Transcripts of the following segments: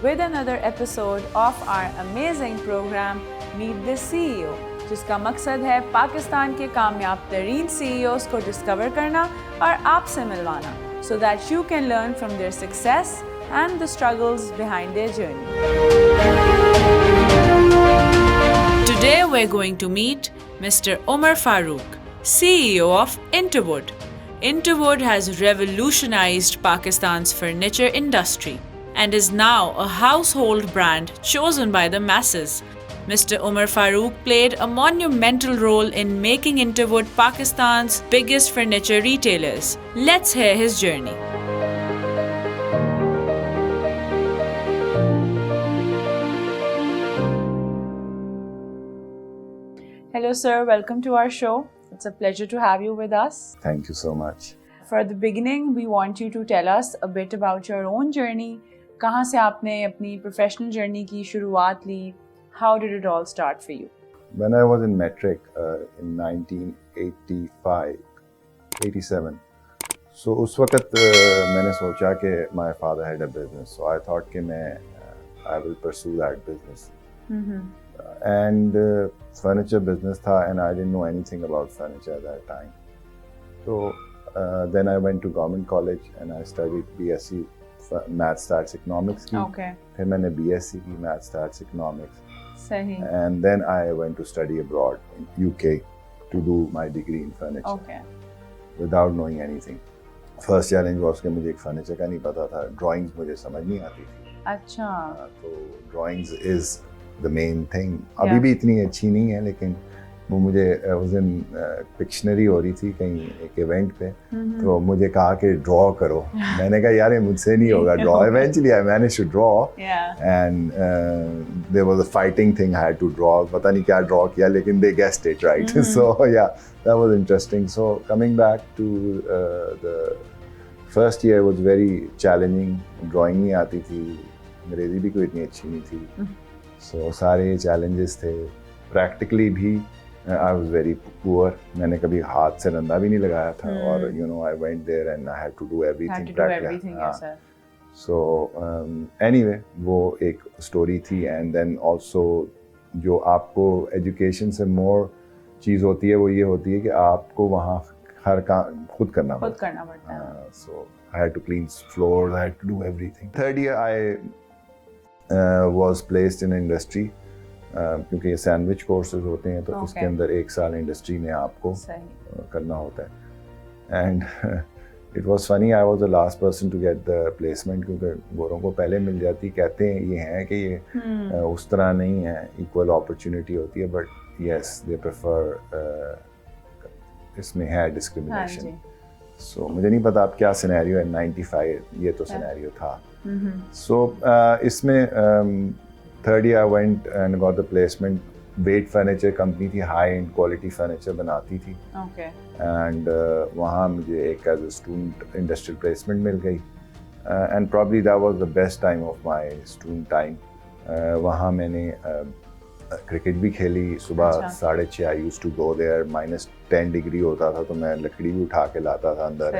with another episode of our amazing program Meet the CEO, जिसका मकसद है पाकिस्तान के कामयाब तरीन CEOs को डिस्कवर करना और आपसे मिलवाना, so that you can learn from their success and the struggles behind their journey. Today we're going to meet Mr. Umar Farooq, CEO of Interwood. Interwood has revolutionized Pakistan's furniture industry and is now a household brand chosen by the masses. Mr. Umar Farooq played a monumental role in making Interwood Pakistan's biggest furniture retailers. Let's hear his journey. Hello sir, welcome to our show. It's a pleasure to have you with us. Thank you so much. For the beginning, we want you to tell us a bit about your own journey. कहाँ से आपने अपनी professional journey की शुरुआत ली? How did it all start for you? When I was in metric in 1985, 87, so उस वक्त मैंने सोचा कि my father had a business, so I thought कि I will pursue that business. And furniture business tha, and I didn't know anything about furniture at that time. So then I went to government college and I studied BSc Math Stats Economics की. Okay. फिर मैंने BSc की Math Stats Economics. सही. And then I went to study abroad in UK to do my degree in furniture. Okay. Without knowing anything. First challenge was कि मुझे furniture का नहीं पता था. Drawings मुझे समझ नहीं आती थी. अच्छा. तो drawings is the main thing. अभी भी इतनी अच्छी नहीं है, लेकिन वो मुझे उस दिन पिक्शनरी हो रही थी कहीं एक इवेंट पे, तो मुझे कहा कि ड्रॉ करो. मैंने कहा यार ये मुझसे नहीं होगा draw. Eventually I managed to draw, and there was a fighting thing. I had to draw. पता नहीं क्या ड्रॉ किया, लेकिन they guessed it right. So yeah, that was interesting. So coming back to the first year was very challenging. Drawing नहीं आती थी, अंग्रेजी भी कोई इतनी अच्छी नहीं थी. So सारे challenges थे. Practically भी I was very poor. मैंने कभी हाथ से रंदा भी नहीं लगाया था, और you know I went there and I had to do everything. Had to do everything, yes sir. So anyway, वो एक story थी. And then also जो आपको education से more चीज़ होती है वो ये होती है कि आपको वहाँ हर काम खुद करना पड़ता है. So I had to clean floors, I had to do everything. Third year I was placed in industry. क्योंकि ये सैंडविच कोर्सेज होते हैं, तो उसके अंदर 1 साल इंडस्ट्री में आपको करना होता है. And it was funny, I was the last person to get the placement, क्योंकि गोरों को पहले मिल जाती. कहते हैं ये हैं कि ये उस तरह नहीं है, इक्वल अपॉर्चुनिटी होती है, बट यस दे प्रेफर, इसमें है डिस्क्रिमिनेशन. सो मुझे नहीं पता अब क्या सिनेरियो है. 95 ये तो सिनेरियो था. सो इसमें third year I went and got the placement. Wet furniture company थी, हाई एंड क्वालिटी फर्नीचर बनाती थी. एंड वहाँ मुझे एक as a student industrial placement मिल गई. And probably that was the best time of my student time. वहाँ मैंने क्रिकेट भी खेली. सुबह 6:30 I used to go there. -10 degree होता था, तो मैं लकड़ी भी उठा के लाता था अंदर.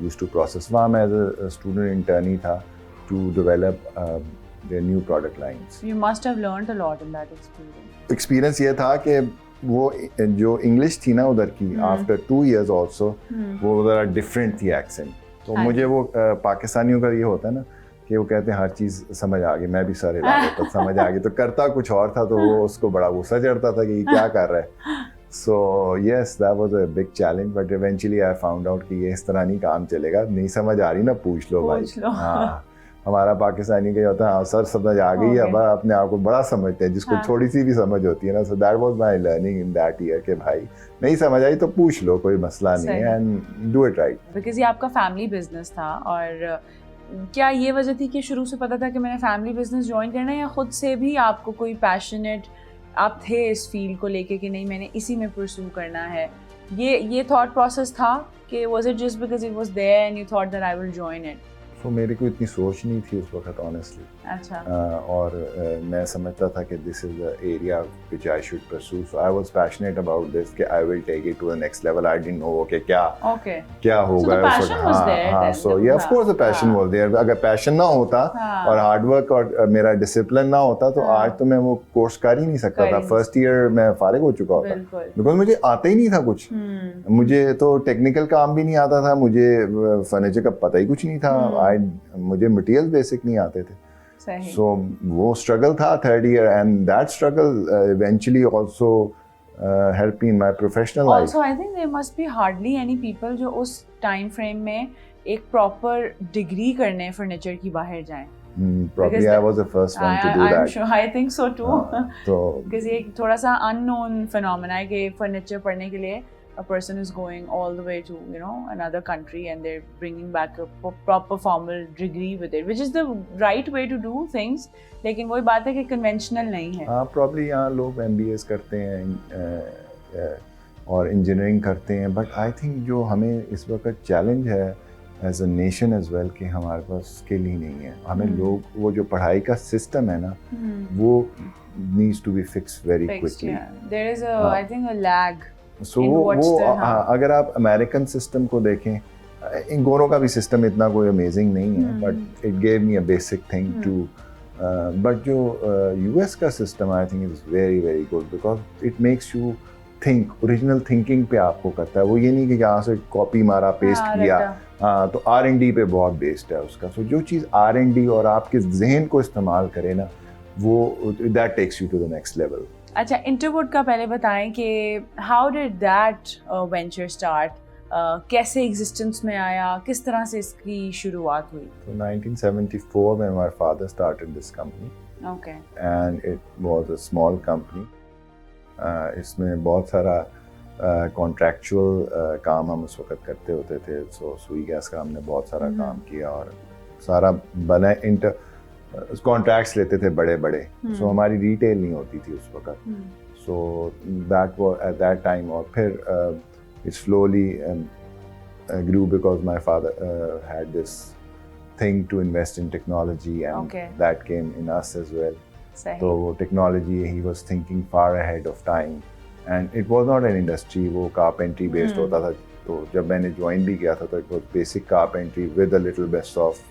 Used to process. वहाँ मैं एज अ स्टूडेंट इंटर्नी था to develop their new product lines. You must have learned a lot in that experience. Experience ये था कि वो जो English थी ना उधर की, after 2 years also, वो ज़रा different थी accent. तो मुझे वो पाकिस्तानियों का ये होता है ना कि वो कहते हैं हर चीज़ समझ आ गई. मैं भी सारे तो समझ आ गई, तो करता कुछ और था, तो वो उसको बड़ा गुस्सा चढ़ता था कि ये क्या कर रहा है. So yes, that was a big challenge, but eventually I found out कि ये इस तरह नहीं काम चलेगा. नहीं समझ आ रही ना, पूछ लो भाई. हाँ, हमारा पाकिस्तानी का होता है हाँ सर समझ आ गई है. अब अपने आप को बड़ा समझते हैं, जिसको थोड़ी सी भी समझ होती है ना. So that was my learning in that year कि भाई नहीं समझ आई तो पूछ लो, कोई मसला नहीं है, and do it right. Because ये आपका फैमिली बिजनेस था, और क्या ये वजह थी कि शुरू से पता था कि मैंने फैमिली बिजनेस ज्वाइन करना है, या खुद से भी आपको कोई पैशनेट आप थे इस फील्ड को लेके कि नहीं मैंने इसी में परस्यू करना है? ये थॉट प्रोसेस था कि was it just because it was there and you thought that I will join it? तो मेरे को इतनी सोच नहीं थी उस वक्त ऑनेस्टली. अच्छा और मैं समझता था कि this is the area which I should pursue, so I was passionate about this कि I will take it to the next level. I didn't know कि क्या होगा। हाँ, so yeah of course the passion was there. अगर passion ना होता और hard work और मेरा डिसिप्लिन ना होता तो आज तो मैं वो कोर्स कर ही नहीं सकता था। फर्स्ट ईयर मैं फारिग हो चुका होता, बिकॉज मुझे आता ही नहीं था कुछ। मुझे तो टेक्निकल काम भी नहीं आता था, मुझे फर्नीचर का पता ही कुछ नहीं था, मुझे मटेरियल बेसिक नहीं आते थे। So वो struggle था third year, and that struggle eventually also helped me in my professional life. Also, I think there must be hardly any people जो उस time frame में एक proper degree करने furniture की बाहर जाएं. Probably I was the first one to do that. I'm sure, I think so too. तो because ये थोड़ा सा unknown phenomena है कि furniture पढ़ने के लिए a person is going all the way to, you know, another country and they're bringing back a proper formal degree with it, which is the right way to do things. लेकिन वही बात है कि conventional नहीं है. हाँ, probably यहाँ लोग MBAs करते हैं और engineering करते हैं, but I think जो हमें इस वक्त challenge है as a nation as well कि हमारे पास skill ही नहीं है. हमें लोग वो जो पढ़ाई का system है ना, वो needs to be fixed very quickly. Yeah. There is a, I think, a lag. So वो अगर आप अमेरिकन सिस्टम को देखें, इन गोरों का भी सिस्टम इतना कोई अमेजिंग नहीं है, but it gave me a basic thing to, but जो यूएस का system I think is very very good because it makes you think, original thinking पे आपको करता है। वो ये नहीं कि यहाँ से कॉपी मारा पेस्ट किया, हाँ, तो R&D पे बहुत बेस्ड है उसका। सो जो चीज़ R&D और आपके जहन को इस्तेमाल करे ना, वो that takes you to the next level. अच्छा, इंटरवुड का पहले बताएं कि how did that venture start, कैसे एग्जिस्टेंस में आया, किस तरह से इसकी शुरुआत हुई? So 1974 में my father started this company. Okay. And it was a small company. इसमें बहुत सारा कॉन्ट्रैक्चुअल काम हम उस वक्त करते होते थे। सो सुई गैस का हमने बहुत सारा काम किया और सारा बना कॉन्ट्रैक्ट्स लेते थे बड़े बड़े। सो हमारी रिटेल नहीं होती थी उस वक्त। So that was at that time. और फिर it slowly grew because my father had this thing to invest in technology, and that came in us as well. So technology, he was thinking far ahead of time, and it was not an industry, वो carpentry based होता था। तो जब मैंने join भी किया था तो it was basic carpentry with a little bit of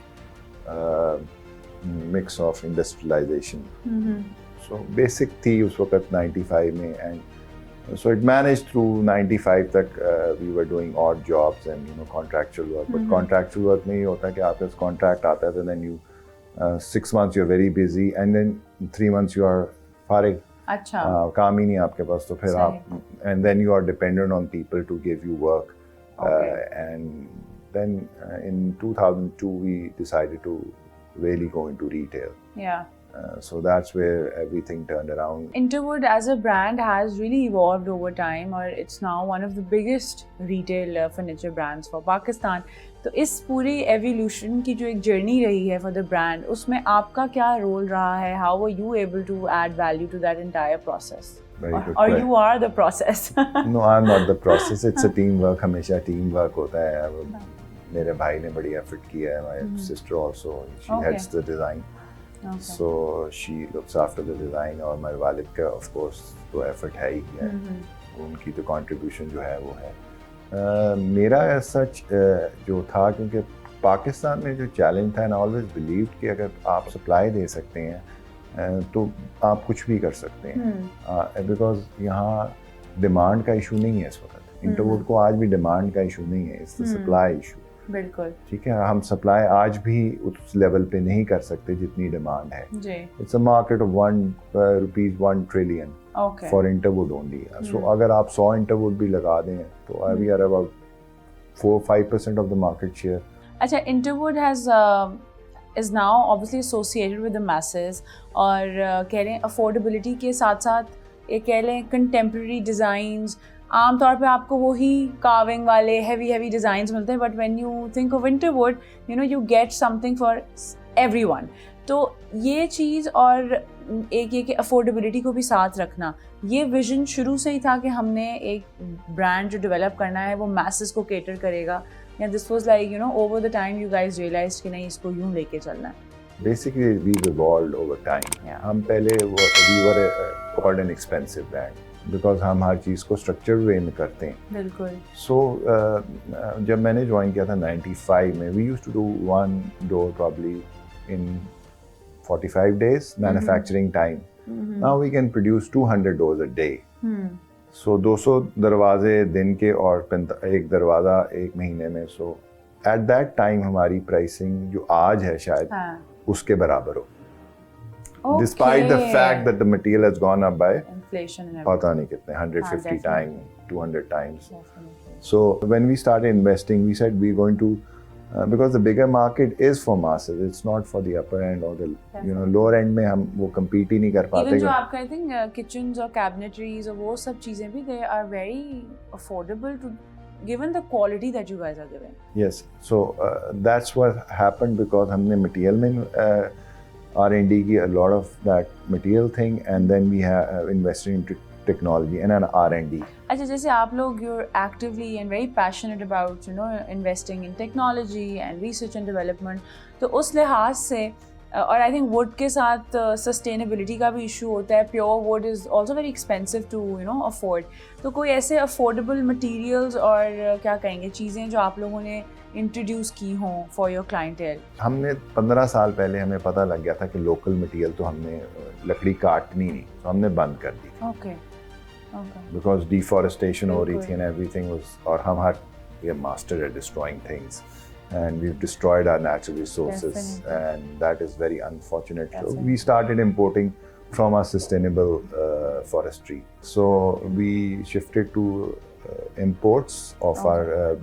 mix of industrialization. So basic थी उस वक्त 95 में, and so it managed through 95 तक we were doing odd jobs and, you know, contractual work. But contractual work में ये होता है कि आपके पास contract आता है, then you 6 months you're very busy and then 3 months you are फारिग। अच्छा, काम ही नहीं आपके पास, तो फिर आप and then you are dependent on people to give you work. And then in 2002 we decided to really go into retail. Yeah. So that's where everything turned around. Interwood as a brand has really evolved over time, or it's now one of the biggest retail furniture brands for Pakistan. तो इस पूरी evolution की जो एक journey रही है for the brand, उसमें आपका क्या role रहा है? How were you able to add value to that entire process? Or you are the process? No, I'm not the process. It's a teamwork. हमेशा teamwork होता है। मेरे भाई ने बड़ी effort किया है. My sister also, she heads the design. So she looks after the design. और my वालिद का of course तो effort है ही है। उनकी तो contribution जो है वो है। मेरा सच जो था, क्योंकि पाकिस्तान में जो चैलेंज था, I always believed कि अगर आप सप्लाई दे सकते हैं तो आप कुछ भी कर सकते हैं, बिकॉज यहाँ डिमांड का इशू नहीं है इस वक्त। इंटरवुड को आज भी डिमांड का इशू नहीं है, इट्स द सप्लाई इशू। बिल्कुल ठीक है, हम सप्लाई आज भी उस लेवल पे नहीं कर सकते जितनी डिमांड है। It's a market of ₹1 trillion for Interwood only. So अगर आप 100 इंटरवुड भी लगा दें तो we are about 4-5% of the market share. अच्छा, Interwood is now obviously associated with the masses, और कह लें अफोर्डेबिलिटी के साथ साथ ये कह लें कंटेम्प्रेरी डिज़ाइंस। आम तौर पे आपको वही कार्विंग वाले हैवी डिज़ाइंस मिलते हैं, but when you think of Interwood, you know, you get something for everyone. तो ये चीज़ और एक ये कि अफोर्डेबिलिटी को भी साथ रखना, ये विजन शुरू से ही था कि हमने एक ब्रांड जो डेवलप करना है वो मैसेस को केटर करेगा, या this was like, you know, over the time you guys realised कि नहीं, इसको यूं लेके चलना है? basically we've evolved over time. Yeah. हम पहले we were called an expensive brand because हम हर चीज़ को structured way में करते हैं. बिल्कुल. So जब मैंने ज्वाइन किया था 95 में, we used to do one door probably in 45 days manufacturing time. Now we can produce 200 doors a day. So 200 दरवाजे दिन के और एक दरवाज़ा एक महीने में. So at that time हमारी pricing जो आज है शायद उसके बराबर हो. Okay. Despite the fact that the material has gone up by Inflation and everything. पता नहीं कितने 150 definitely. times, 200 times. Definitely. So when we started investing, we said we're going to because the bigger market is for masses. It's not for the upper end or the lower end में हम वो compete ही नहीं कर पाते. Even जो आपका I think kitchens और cabinetries और वो सब चीजें भी they are very affordable to given the quality that you guys are giving. Yes. So that's what happened because हमने material में R&D की a lot of that material thing and then we have invested into technology and an R&D. अच्छा, जैसे आप लोग you're actively and very passionate about investing in technology and research and development, तो उस लिहाज से और आई थिंक वुड के साथ सस्टेनेबिलिटी का भी इशू होता है. Pure wood is also very expensive to afford. तो कोई ऐसे अफोर्डेबल मटेरियल्स और क्या कहेंगे चीज़ें जो आप लोगों ने इंट्रोड्यूस की हों फॉर योर क्लाइंटेल? हमने 15 साल पहले हमें पता लग गया था कि लोकल मटेरियल तो हमने लकड़ी काटनी नहीं, तो हमने बंद कर दी. ओके. बिकॉज डिफॉरेस्टेशन हो रही थी एंड एवरीथिंग वाज, और हम हर we are master at destroying things and we've destroyed our natural resources. Definitely. And that is very unfortunate. So we started importing from our sustainable forestry. So we shifted to imports of our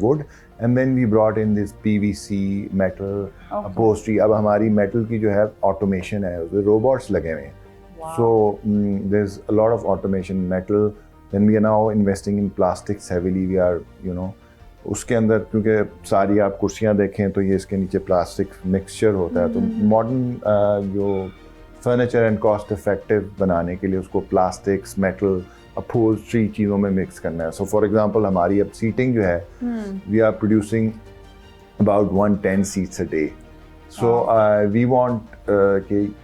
wood and then we brought in this PVC metal upholstery. अब हमारी metal की जो है automation है, उसमें robots लगे हुए हैं. Wow. So there's a lot of automation metal. Then we are now investing in plastics heavily. We are उसके अंदर क्योंकि सारी आप कुर्सियाँ देखें तो ये इसके नीचे प्लास्टिक मिक्सचर होता है. तो मॉडर्न जो फर्नीचर एंड कॉस्ट इफेक्टिव बनाने के लिए उसको प्लास्टिक्स मेटल अपहोल्स्ट्री चीज़ों में मिक्स करना है. सो फॉर एग्जांपल हमारी अब सीटिंग जो है we are producing about 110 seats a day. So we want कि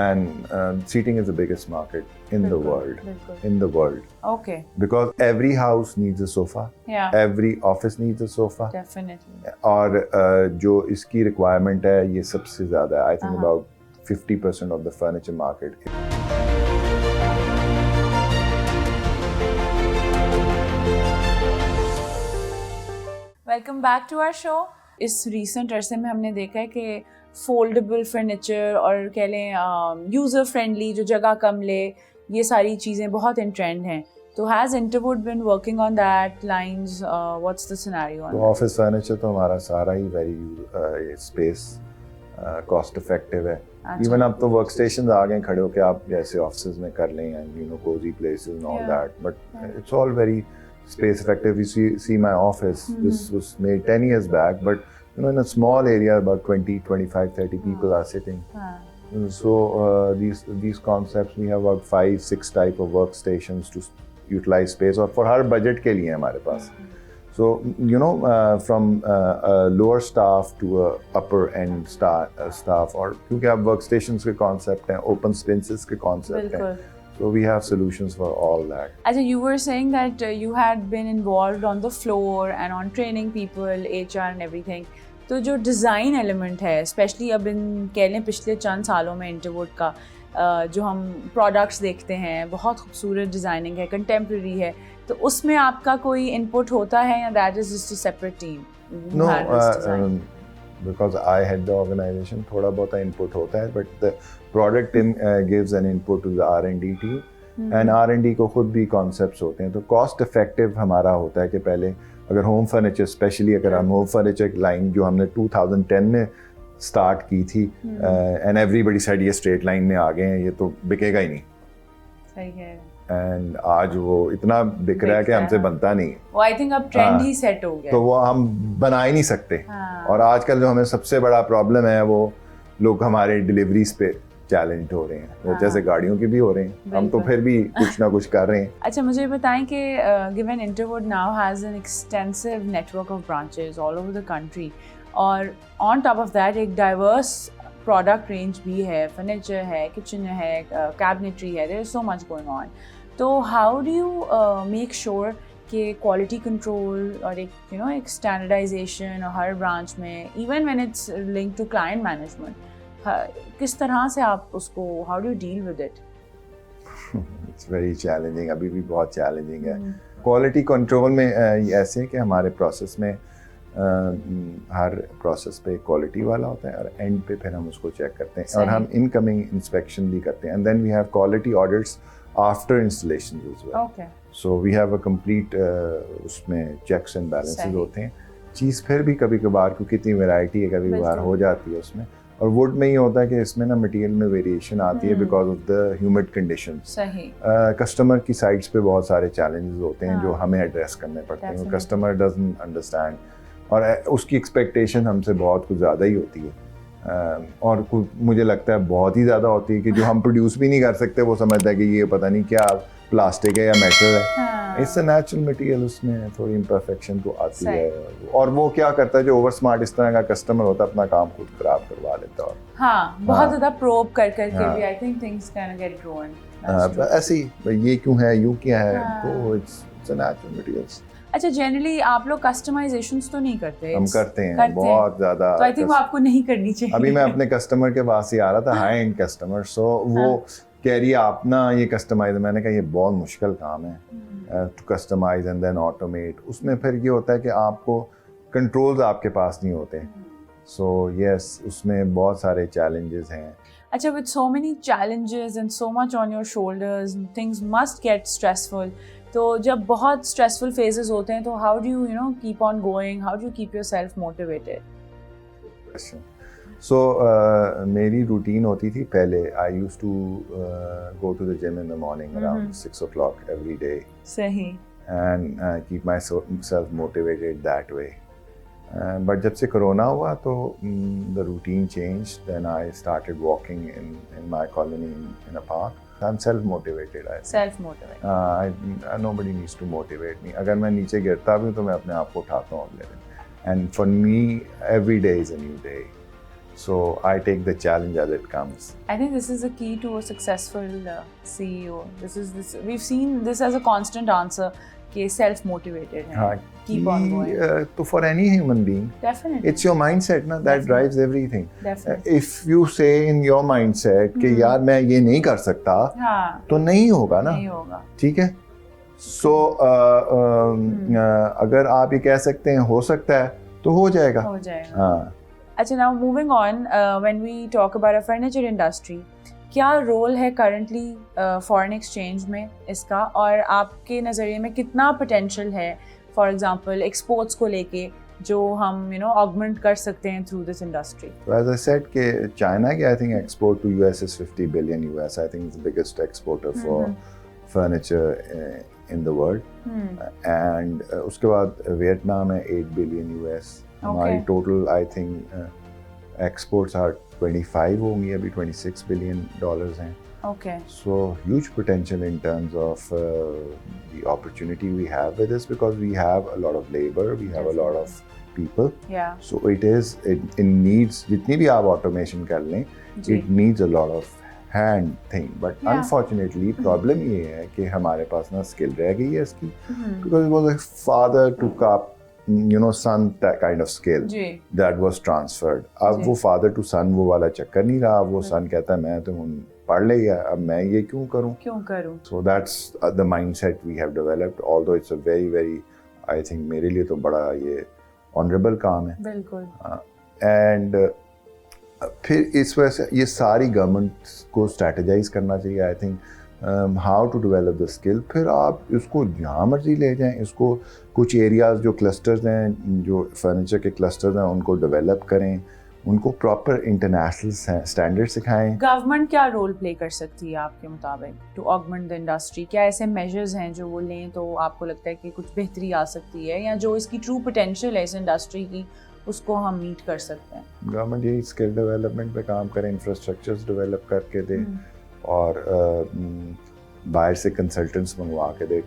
and seating is the biggest market in the world. In the world. Okay. Because every house needs a sofa. Yeah. Every office needs a sofa. Definitely. और जो इसकी requirement है ये सबसे ज़्यादा है. I think about 50% of the furniture market. Welcome back to our show. इस recent अरसे में हमने देखा है कि फोल्डेबल फर्नीचर और कह लें यूज़र फ्रेंडली जो जगह कम ले, ये सारी चीज़ें बहुत इन ट्रेंड हैं. तो has Interwood been working on that lines? What's the scenario? तो ऑफिस फर्नीचर तो हमारा सारा ही वेरी स्पेस कॉस्ट इफेक्टिव है. इवन अब तो वर्क स्टेशन आ गए खड़े होकर आप जैसे ऑफिस में कर लें and cosy places and all that, but it's all very space effective. You see my office, this was made 10 years back, but in a small area about 20, 25, 30 people are sitting. So these concepts, we have about 5-6 type of workstations to utilize space और for her budget के लिए हमारे पास. So from a lower staff to a upper end staff, और क्योंकि आप workstations के concept हैं, open spaces के concept हैं, so we have solutions for all that. Ajay, you were saying that you had been involved on the floor and on training people, HR and everything. तो जो design element है, specially अब इन कह लें पिछले चंद सालों में इंटरवुड का जो हम प्रोडक्ट्स देखते हैं, बहुत खूबसूरत डिज़ाइनिंग है, कंटेम्प्रेरी है, तो उसमें आपका कोई इनपुट होता है या that is just a separate team? No, because I head the organization, थोड़ा बहुत इनपुट होता है, but the product team gives an input to the R&D team. And R&D को खुद भी concepts होते हैं. तो cost effective हमारा होता है कि पहले अगर home furniture, especially अगर हम home furniture line जो हमने 2010 में start की थी, and everybody said ये straight line में आ गए हैं, ये तो बिकेगा ही नहीं. सही है. And आज वो इतना बिक रहा है कि हमसे बनता नहीं. वो आई थिंक अब ट्रेंड ही सेट हो गया. तो वो हम बना ही नहीं सकते. और आजकल जो हमें सबसे बड़ा प्रॉब्लम है वो लोग हमारे डिलीवरीज पे चैलेंज हो रहे हैं. वो जैसे गाड़ियों के भी हो रहे हैं, हम तो फिर भी कुछ ना कुछ कर रहे हैं. अच्छा, मुझे बताएं कि given Interwood now has an extensive network of branches all over the country, और ऑन टॉप ऑफ दैट एक डाइवर्स प्रोडक्ट रेंज भी है, फर्नीचर है, किचन है, कैबिनेटरी है, there is so much going on. तो how do you make sure कि क्वालिटी कंट्रोल और एक एक स्टैंडर्डाइजेशन और हर ब्रांच में, even when it's linked to client management, किस तरह से आप उसको, how do you deal with it? It's very challenging, अभी भी बहुत चैलेंजिंग है. क्वालिटी कंट्रोल में ऐसे है कि हमारे प्रोसेस में हर प्रोसेस पे क्वालिटी वाला होता है और एंड पे फिर हम उसको चेक करते हैं और हम इनकमिंग इंस्पेक्शन भी करते हैं, and then we have quality audits after installation as well. Okay. So we have a complete उसमें चेक्स एंड बैलेंसेस होते हैं. चीज़ फिर भी कभी कभार, क्योंकि इतनी वैरायटी है, कभी कभार हो जाती है उसमें. और वुड में ही होता है कि इसमें ना मटेरियल में वेरिएशन आती है because of the humid condition. सही. कस्टमर की साइड्स पे बहुत सारे चैलेंजेस होते हैं जो हाँ. हमें एड्रेस करने पड़ते हैं. Definitely. कस्टमर डजंट अंडरस्टैंड और उसकी एक्सपेक्टेशन हमसे बहुत कुछ ज़्यादा ही होती है. और मुझे लगता है बहुत ही ज़्यादा होती है कि जो हम प्रोड्यूस भी नहीं कर सकते, वो समझता है कि ये पता नहीं क्या प्लास्टिक है या मेटल है. इट्स अ नेचुरल मटेरियल, उसमें थोड़ी इम्परफेक्शन तो आती है. और वो क्या करता है, जो ओवर स्मार्ट इस तरह का कस्टमर होता है, अपना काम खुद खराब करवा लेता है. हाँ, बहुत ज़्यादा प्रोब कर के हाँ. भी I think things can get ruined. ऐसे ही ये क्यों है, यूँ क्या है, तो इट्स अ नेचुरल मटेरियल्स. अच्छा, जनरली आप लोग कस्टमाइजेशंस तो नहीं करते? हम करते हैं बहुत ज़्यादा. तो आई थिंक वो आपको नहीं करनी चाहिए. अभी मैं अपने कस्टमर के पास ही आ रहा था, हाई एंड कस्टमर. सो वो कह रही है आप ना ये कस्टमाइज, मैंने कहा ये बहुत मुश्किल काम है to customise and then automate. उसमें फिर ये होता है कि आपको कंट्रोल्स आपके पास नहीं होते. सो यस, उसमें बहुत सारे चैलेंजेस हैं. अच्छा, with so many challenges and so much on your shoulders, things must get stressful. तो जब बहुत stressful phases होते हैं, तो how do you keep on going? How do you keep yourself motivated? So मेरी रूटीन होती थी पहले. I used to go to the gym in the morning around 6 o'clock every day. सही. And keep myself motivated that way. But जब से corona हुआ तो the routine changed. Then I started walking in my colony in a park. I'm self-motivated. Self-motivated. Nobody needs to motivate me. अगर मैं नीचे गिरता भी हूँ तो मैं अपने आप को उठाता हूँ अगले दिन. And for me, every day is a new day. So I take the challenge as it comes. I think this is the key to a successful CEO. We've seen this as a constant answer. कि self-motivated है. Keep on going. तो for any human being, definitely, it's your mindset ना that drives everything. Definitely. If you say in your mindset कि यार मैं ये नहीं कर सकता, तो नहीं होगा ना. नहीं होगा. ठीक है. So अगर आप ये कह सकते हैं हो सकता है, तो हो जाएगा. हो जाएगा. हाँ. अच्छा, now moving on, when we talk about a furniture industry, क्या रोल है करंटली फॉरेन एक्सचेंज में इसका, और आपके नज़रिए में कितना पोटेंशियल है फॉर एग्जांपल एक्सपोर्ट्स को लेके जो हम ऑगमेंट कर सकते हैं through this industry? As I said कि चाइना की I think export to US is 50 billion US. I think it's the biggest exporter for furniture in the world. And उसके बाद वियतनाम है 8 billion US. हमारी total I think exports are 25 होंगी, अभी 26 billion dollars हैं. Okay. So huge potential in terms of the opportunity we have with this, because we have a lot of labor, we have a lot of people. Yeah. So it needs, जितनी भी आप automation कर लें, it needs a lot of hand thing. But unfortunately problem ये है कि हमारे पास ना skill रह गई है इसकी, because it was a father to cup son that kind of skill that was transferred. अब वो father to son वो वाला चक्कर नहीं रहा. वो son कहता है मैं तो पढ़ लिया, अब मैं ये क्यों करूं. So that's the mindset we have developed, although it's a very very I think मेरे लिए तो बड़ा ये honorable काम है. बिल्कुल. And फिर इस वजह से ये सारी गवर्नमेंट को स्ट्रेटेजाइज करना चाहिए. I think how to develop the skill. फिर आप इसको जहाँ मर्जी ले जाएं, इसको कुछ एरियाज़ जो क्लस्टर्स हैं, जो फर्नीचर के क्लस्टर्स हैं, उनको डेवलप करें, उनको प्रॉपर इंटरनेशनल स्टैंडर्ड सिखाएं. गवर्नमेंट क्या रोल प्ले कर सकती है आपके मुताबिक टू ऑगमेंट द इंडस्ट्री? क्या ऐसे मेजर्स हैं जो वो लें तो आपको लगता है कि कुछ बेहतरी आ सकती है, या जो इसकी ट्रू पोटेंशियल है इस इंडस्ट्री की उसको हम मीट कर सकते हैं? गवर्नमेंट यही स्किल डेवलपमेंट पे काम करें, इंफ्रास्ट्रक्चर्स डेवलप करके दे, और बाहर से कंसल्टेंट्स मंगवा के दे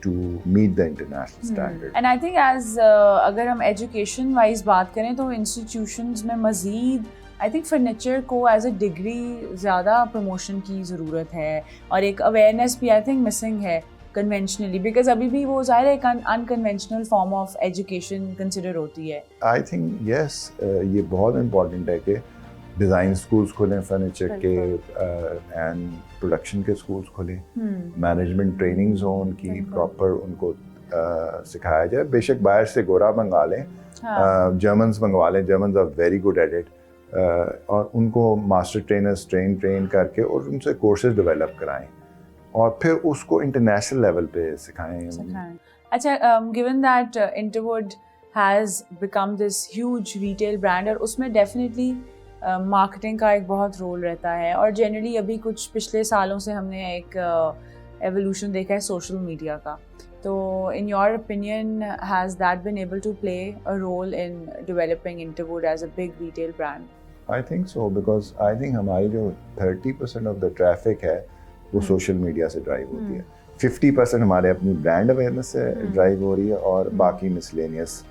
to meet the international standard. And I think as अगर हम एजुकेशन वाइज बात करें तो इंस्टीट्यूशंस में मज़ीद आई थिंक फर्नीचर को एज अ डिग्री ज़्यादा प्रमोशन की ज़रूरत है और एक अवेयरनेस भी आई थिंक मिसिंग है कन्वेंशनली, बिकॉज अभी भी वो ज़ाहिर एक unconventional form of education consider होती है. आई थिंक यस, ये बहुत इम्पॉर्टेंट है कि डिज़ाइन स्कूल्स खोलें फर्नीचर के एंड प्रोडक्शन के स्कूल्स खोलें, मैनेजमेंट ट्रेनिंग्स हो उनकी प्रॉपर, उनको सिखाया जाए. बेशक बाहर से गोरा मंगा लें, जर्मन्स मंगवा लें, Germans are very good at it, और उनको मास्टर ट्रेनर्स ट्रेन करके और उनसे कोर्सेज डेवलप कराएं और फिर उसको इंटरनेशनल लेवल पे सिखाएं. अच्छा, given that Interwood has become this huge retail brand, और उसमें डेफिनेटली मार्केटिंग का एक बहुत रोल रहता है, और जनरली अभी कुछ पिछले सालों से हमने एक एवोल्यूशन देखा है सोशल मीडिया का. तो in your opinion has that been able to play a role in developing Interwood as a big retail brand? I think so, because I think हमारी जो 30% ऑफ द ट्रैफिक है वो social media से drive होती है, 50% हमारे अपनी brand awareness से ड्राइव हो रही है, और बाकी मिसलेनियस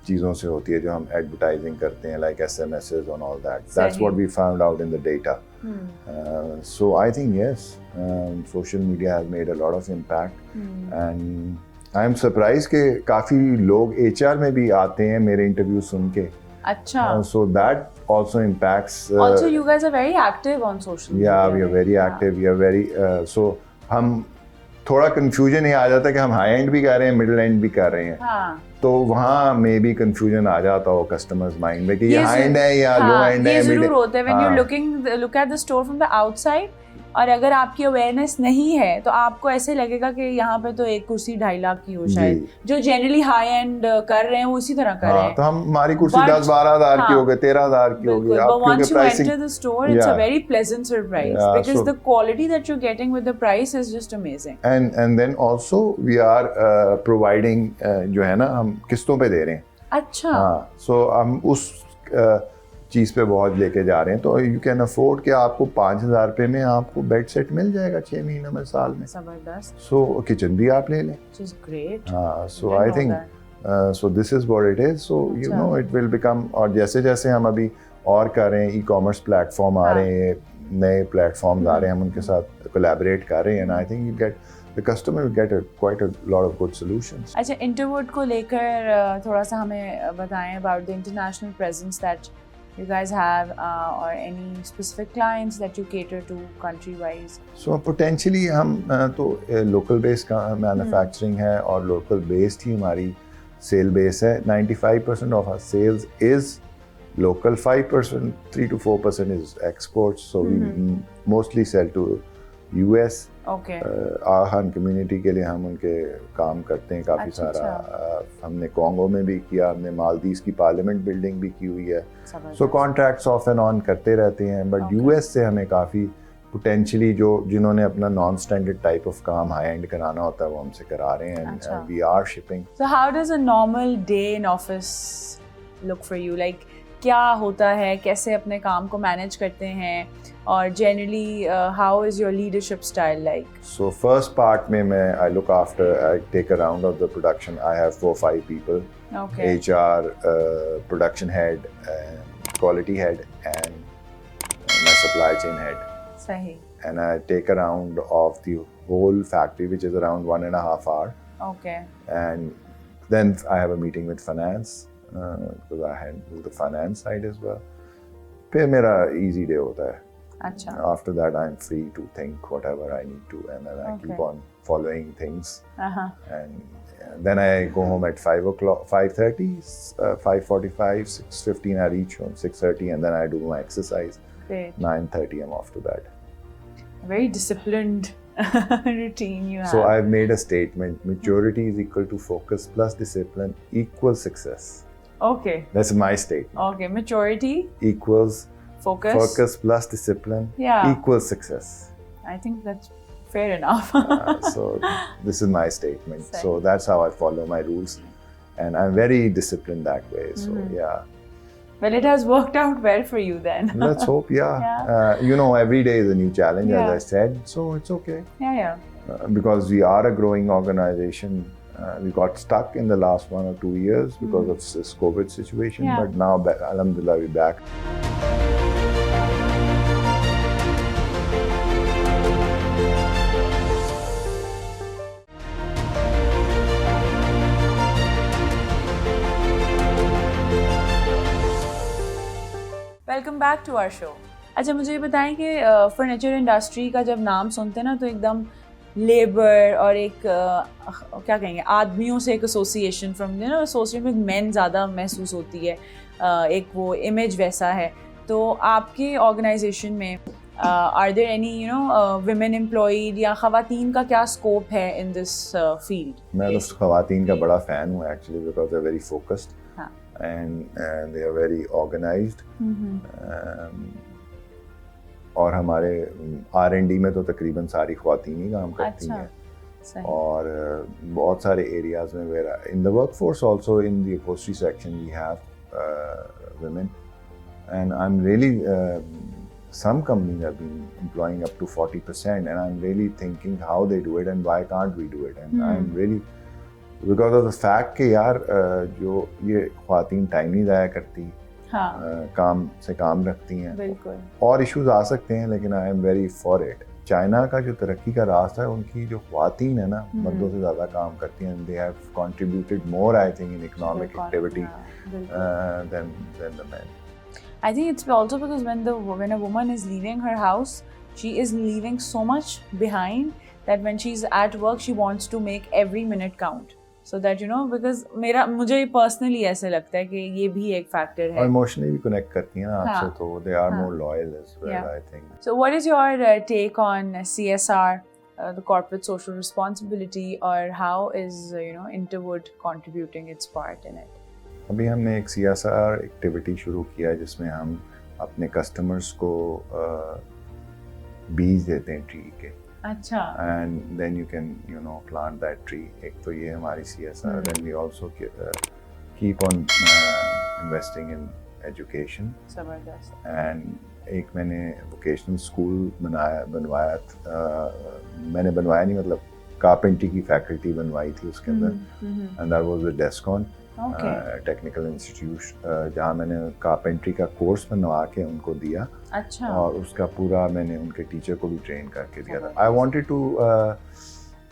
चीज़ों से होती है जो हम एडवर्टाइजिंग करते हैं, like SMSs and all that. That's what we found out in the data. So I think yes, social media has made a lot of impact, and I am surprised कि काफ़ी लोग HR में भी आते हैं मेरे इंटरव्यू सुन के. अच्छा. So that also impacts. Also, you guys are very active on social media. Yeah, we are very active. We are very. So हम थोड़ा कंफ्यूजन ये आ जाता है कि हम हाई एंड भी कर रहे हैं, मिडिल एंड भी कर रहे हैं. हाँ. तो वहाँ मे बी कंफ्यूजन आ जाता हो कस्टमर्स माइंड में कि ये हाई एंड है या लो एंड है. ये जरूर होता है when you are look at the store from the outside, और अगर आपकी अवेयरनेस नहीं है तो आपको ऐसे लगेगा कि यहाँ पे तो एक कुर्सी 2.5 लाख की हो शायद, जो जनरली हाई एंड कर रहे हैं वो इसी तरह कर रहे हैं. तो हम हमारी कुर्सी 10-12 हज़ार की हो गई, 13,000 की हो गई. But once you enter the store, it's a very pleasant surprise, because the quality that you're getting with the price is just amazing. And then also we are providing जो है ना, हम किस्तों पे दे रहे हैं. अच्छा. हाँ, so हम उस चीज़ पे बहुत लेके जा रहे हैं, तो यू कैन अफोर्ड कि आपको 5,000 रुपये में आपको बेड सेट मिल जाएगा 6 महीने में, साल में. जबरदस्त. सो किचन भी आप ले लें. ग्रेट. हाँ, so I think so this is what it is. So you know it will become, और जैसे जैसे हम अभी और कर रहे हैं, ई-कॉमर्स प्लेटफॉर्म आ रहे हैं, नए प्लेटफॉर्म्स आ रहे हैं, हम उनके साथ कोलैबोरेट कर रहे हैं, and I think you get the customer will get quite a lot of good solutions. अच्छा, इंटरवुड को लेकर थोड़ा सा हमें बताएं about the international presence that you guys have, or any specific clients that you cater to country wise? So potentially हम तो local based का manufacturing है, और local based ही हमारी sale base है. 95% of our sales is local, 5%, 3 to 4% is exports. So we mostly sell to US. Okay. Ahan community के लिए हम उनके काम करते हैं काफ़ी सारा. हमने कॉन्गो में भी किया, हमने मालदीव्स की पार्लियामेंट बिल्डिंग भी की हुई है. सो कॉन्ट्रैक्ट्स ऑफ एंड ऑन करते रहते हैं, बट US से हमें काफ़ी पोटेंशियली जिन्होंने अपना नॉन स्टैंडर्ड टाइप ऑफ काम हाई एंड कराना होता है वो हमसे करा रहे हैं, and we are shipping. So how does a normal day in office look for you? Like क्या होता है, कैसे अपने काम को मैनेज करते हैं, और generally how is your leadership style like? So first part में मैं I look after, I take a round of the production. I have 4-5 people, HR, production head, quality head, and my supply chain head. सही. And I take a round of the whole factory, which is around 1.5 hours. Okay. And then I have a meeting with finance, because I handle the finance side as well. फिर मेरा easy day होता है. अच्छा. After that, I'm free to think whatever I need to, and then I keep on following things. And then I go home at 5 o'clock, 5:30, 5:45, 6:15. I reach home 6:30, and then I do my exercise. Great. 9:30, I'm off to bed. Very disciplined routine you have. So I've made a statement: maturity is equal to focus plus discipline equals success. Okay. That's my statement. Okay, maturity equals focus plus discipline equals success. I think that's fair enough. So this is my statement. So that's how I follow my rules, and I'm very disciplined that way. So yeah. Well, it has worked out well for you then. Let's hope, yeah. You know, every day is a new challenge, as I said. So it's okay. Yeah. Because we are a growing organization. We got stuck in the last 1 or 2 years because of this COVID situation. But now, alhamdulillah, we're back. Welcome back to our show. अच्छा, मुझे ये बताएं कि furniture industry का जब नाम सुनते हैं ना तो एकदम लेबर और एक क्या कहेंगे, आदमियों से एक association from association with main ज़्यादा महसूस होती है, एक वो इमेज वैसा है। तो आपके ऑर्गेनाइजेशन में are there any women employed या ख़वातीन का क्या स्कोप है इन दिस फील्ड? मैं तो ख़वातीन का बड़ा फ़ैन हूँ actually, because they are very focused and they are very organised. और हमारे R&D में तो तकरीबन सारी ख़वातीन ही काम करती हैं। और बहुत सारे एरियाज़ में where in the workforce also in the upholstery section we have women, and I'm really some companies have been employing up to 40%, and I'm really thinking how they do it and why can't we do it, and I'm really because of the fact कि यार जो ये ख़वातीन time नहीं ज़ाया करती, काम से काम रखती हैं। बिल्कुल। और इश्यूज आ सकते हैं, लेकिन I am very for it. China का जो तरक्की का रास्ता है, उनकी जो ख़वातीन है ना, मर्दों से ज़्यादा काम करती हैं, they have contributed more I think in economic activity than the men. I think it's also because when a woman is leaving her house, she is leaving so much behind that when she's at work, she wants to make every minute count. So that because मुझे personally ऐसे लगता है कि ये भी एक factor है। और इमोशनली भी कनेक्ट करती हैं ना आपसे, तो they are more loyal as well, I think. So what is your take on CSR, the corporate social responsibility, or how is Interwood contributing its part in it? अभी हमने एक CSR एक्टिविटी शुरू किया है जिसमें हम अपने कस्टमर्स को बीज देते हैं ट्री के। अच्छा। And then you can plant that tree. एक तो ये हमारी CSR। Then we also keep on investing in education. जबरदस्त। एंड एक मैंने वोकेशनल स्कूल बनवाया मैंने बनवाया नहीं, मतलब कारपेंट्री की फैकल्टी बनवाई थी उसके अंदर, and that was the Descon technical institute, जहाँ मैंने कारपेंट्री का कोर्स बनवा के उनको दिया। अच्छा। और उसका पूरा मैंने उनके टीचर को भी ट्रेन करके दिया था। I wanted to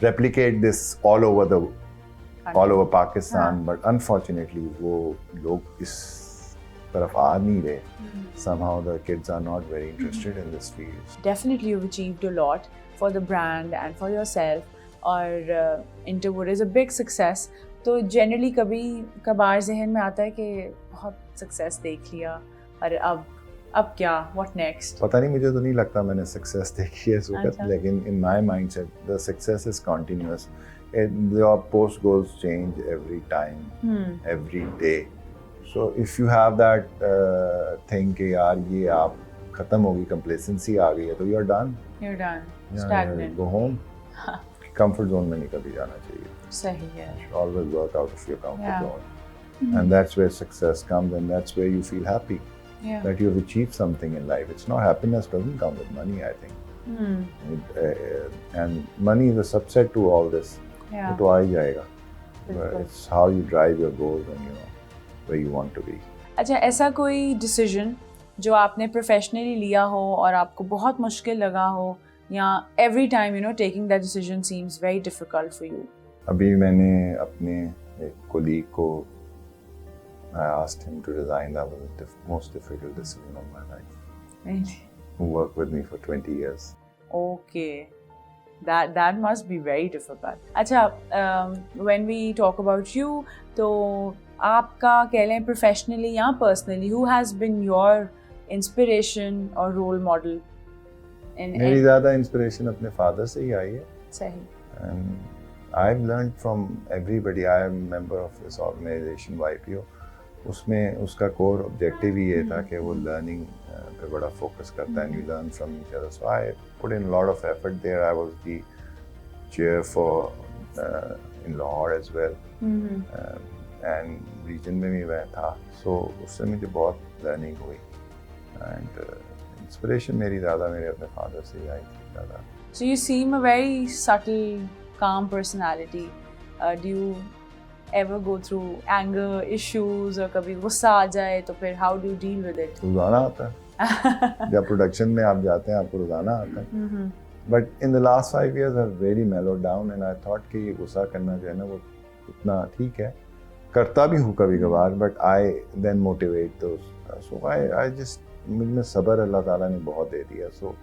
replicate this all over Pakistan, but unfortunately वो लोग इस तरफ आ नहीं रहे। Somehow the kids are not very interested in this field. Definitely you've achieved a lot for the brand and for yourself, और Interwood is a big success. तो generally कभी कभार जहन में आता है कि बहुत सक्सेस देख लिया और अब क्या, व्हाट नेक्स्ट? पता नहीं, मुझे तो नहीं लगता मैंने सक्सेस देखी है इस वक्त, लेकिन in my mindset the success is continuous. Your post goals change every time, every day. So if you have that thing कि यार ये आप खत्म होगी, कंप्लेसेंसी आ गई है, तो you are done, stagnant, go home. Comfort zone में नहीं कभी जाना चाहिए। सही है। You should always work out of your comfort zone. And that's where success comes, and that's where you feel happy that you have achieved something in life. It's not, happiness doesn't come with money, I think. And money is a subset to all this. वो तो आ ही जाएगा. But it's how you drive your goals and where you want to be. अच्छा, ऐसा कोई decision जो आपने professionally लिया हो और आपको बहुत मुश्किल लगा हो, या every time taking that decision seems very difficult for you? अभी मैंने अपने एक कोलीग को I asked him to resign. That was the most difficult decision of my life. Really? Who worked with me for 20 years. Okay. That must be very difficult. अच्छा, when we talk about you, तो आपका कह लें professionally या personally, who has been your inspiration or role model? मेरी ज़्यादा inspiration अपने father से ही आई है। सही। And I've learned from everybody. I am a member of this organization YPO. उसमें उसका कोर ऑब्जेक्टिव ही ये था कि वो लर्निंग पे बड़ा फोकस करता है, and you learn from each other. So I put in a lot of effort there. I was the chair for in Lahore as well, and region में भी मैं था. So उससे मुझे बहुत लर्निंग हुई, and इंस्पिरेशन मेरी ज़्यादा मेरे अपने फादर से ही आई थी ज़्यादा। So you seem a very subtle, calm personality. Do you ever go through anger issues, और कभी गुस्सा आ जाए तो फिर how do you deal with it? रोज़ाना आता है। जब प्रोडक्शन में आप जाते हैं आपको रोज़ाना आता है। But in the last 5 years I've really mellowed down, and I thought कि ये गुस्सा करना जो है ना वो उतना ठीक है, करता भी हूँ कभी कभार, but I then motivate those. So I just मुझ में सब्र अल्लाह ताला ने बहुत दे दिया. So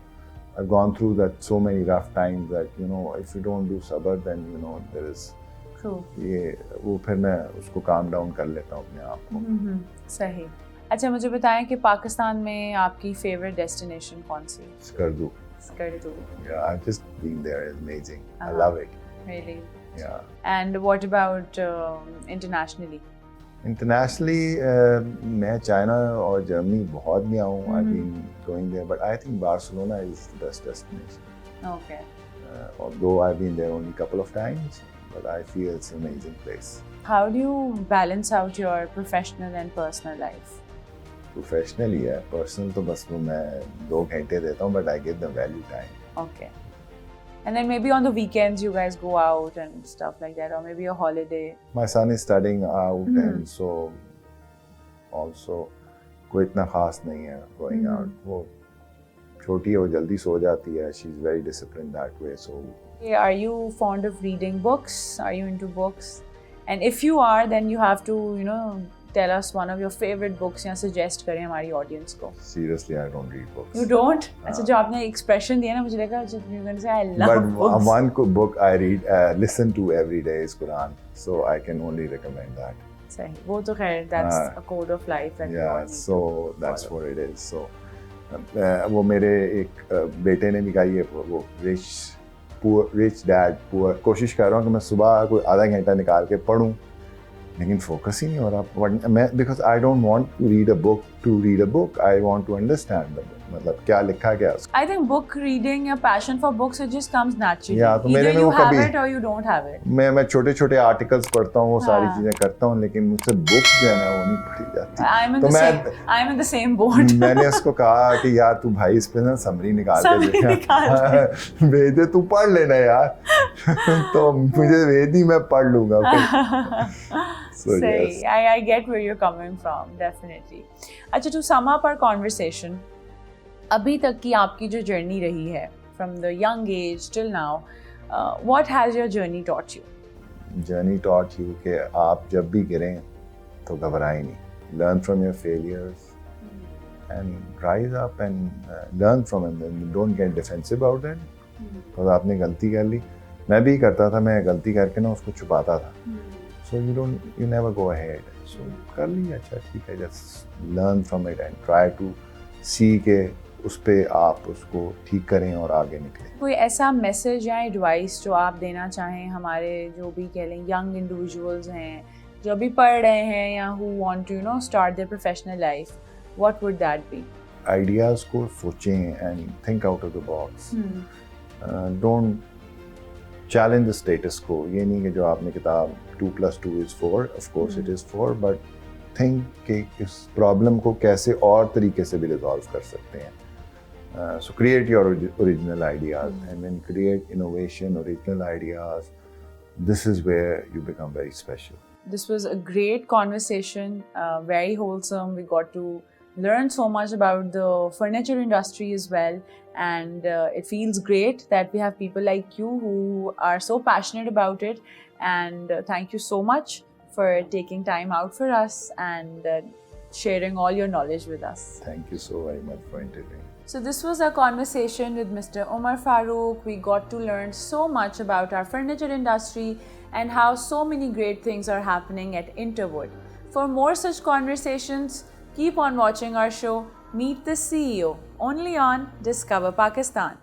I've gone through that so many rough times that you know if you don't do sabr then you know there is True. ये वो फिर मैं उसको काम डाउन कर लेता हूँ अपने आप को. सही. अच्छा मुझे बताएं कि पाकिस्तान में आपकी फेवरेट डेस्टिनेशन कौन सी है? Skardu. Skardu. Yeah, I've just been there. It's amazing. I love it. Really? Yeah. And what about internationally? Internationally, मैं चाइना और जर्मनी बहुत गया हूँ. I've been going there, but I think Barcelona is the best destination. Okay. Although I've been there only a couple of times, but I feel it's an amazing place. How do you balance out your professional and personal life? Professionally, yeah. Personal तो बस वो मैं 2 घंटे देता हूँ, but I give them value time. Okay. And then maybe on the weekends you guys go out and stuff like that, or maybe a holiday. My son is studying out, and so also कोई इतना खास नहीं है going out. वो छोटी है, वो जल्दी सो जाती है. She's very disciplined that way. So. Are you fond of reading books? Are you into books? And if you are, then you have to, you know, tell us one of your favorite books या suggest करें हमारी audience को. Seriously, I don't read books. You don't? अच्छा जो आपने expression दिया ना मुझे लगा you're going to say I love books. But one book I read, listen to every day is Quran. So I can only recommend that. सही. वो तो खैर that's a code of life that we all Yeah, need so to that's follow. what it is. So वो मेरे एक बेटे ने भी कहा ये वो रिच डैड पुअर कोशिश कर रहा हूँ कि मैं सुबह कोई आधा घंटा निकाल के पढूं, लेकिन फोकस ही नहीं हो रहा. मैं because I don't want to read a book, I want to understand the book. मतलब क्या लिखा गया. I think book reading, your passion for books, it just comes naturally. Yeah, तो Either मेरे में you वो have कभी- it or you don't have it. मैं छोटे आर्टिकल्स पढ़ता हूँ, वो सारी हाँ. चीजें करता हूँ, लेकिन मुझसे बुक जो है ना वो नहीं पढ़ी जाती. I'm in the same boat. मैंने उसको कहा कि यार तू भाई इस पे ना समरी निकाल Summary के निकाल भेज दे, तू पढ़ लेना यार. तो मुझे भेज दी, मैं पढ़ लूंगा फिर. So, Say, yes. I get where you're coming from, definitely. अच्छा, to sum up our conversation, अभी तक की आपकी जो जर्नी रही है, from the young age till now, what has your journey taught you? Journey taught you कि आप जब भी गिरें तो घबराएं नहीं. Learn from your failures and rise up and learn from them. And don't get defensive about it. तो आपने गलती कर ली. मैं भी करता था, मैं गलती करके ना उसको छुपाता था. So you never go ahead. So कर ली, अच्छा ठीक है, just learn from it and try to see के उस पे आप उसको ठीक करें और आगे निकलें. कोई ऐसा मैसेज या एडवाइस जो आप देना चाहें हमारे जो भी कह लें यंग इंडिविजुअल्स हैं जो भी पढ़ रहे हैं या who want to, you know, start their professional life, what would that be? Ideas को सोचें and think out of the box. Don't challenge the status quo. ये नहीं कि जो आपने किताब 2 + 2 is 4, of course it is 4, but think कि इस प्रॉब्लम को कैसे और तरीके से भी रिजॉल्व कर सकते हैं. So create your original ideas, and when you create innovation, original ideas, this is where you become very special. This was a great conversation, very wholesome. We got to learn so much about the furniture industry as well, and it feels great that we have people like you who are so passionate about it, and thank you so much for taking time out for us and sharing all your knowledge with us. Thank you so very much for interviewing. So this was our conversation with Mr. Umar Farooq. We got to learn so much about our furniture industry and how so many great things are happening at Interwood. For more such conversations, keep on watching our show, Meet the CEO, only on Discover Pakistan.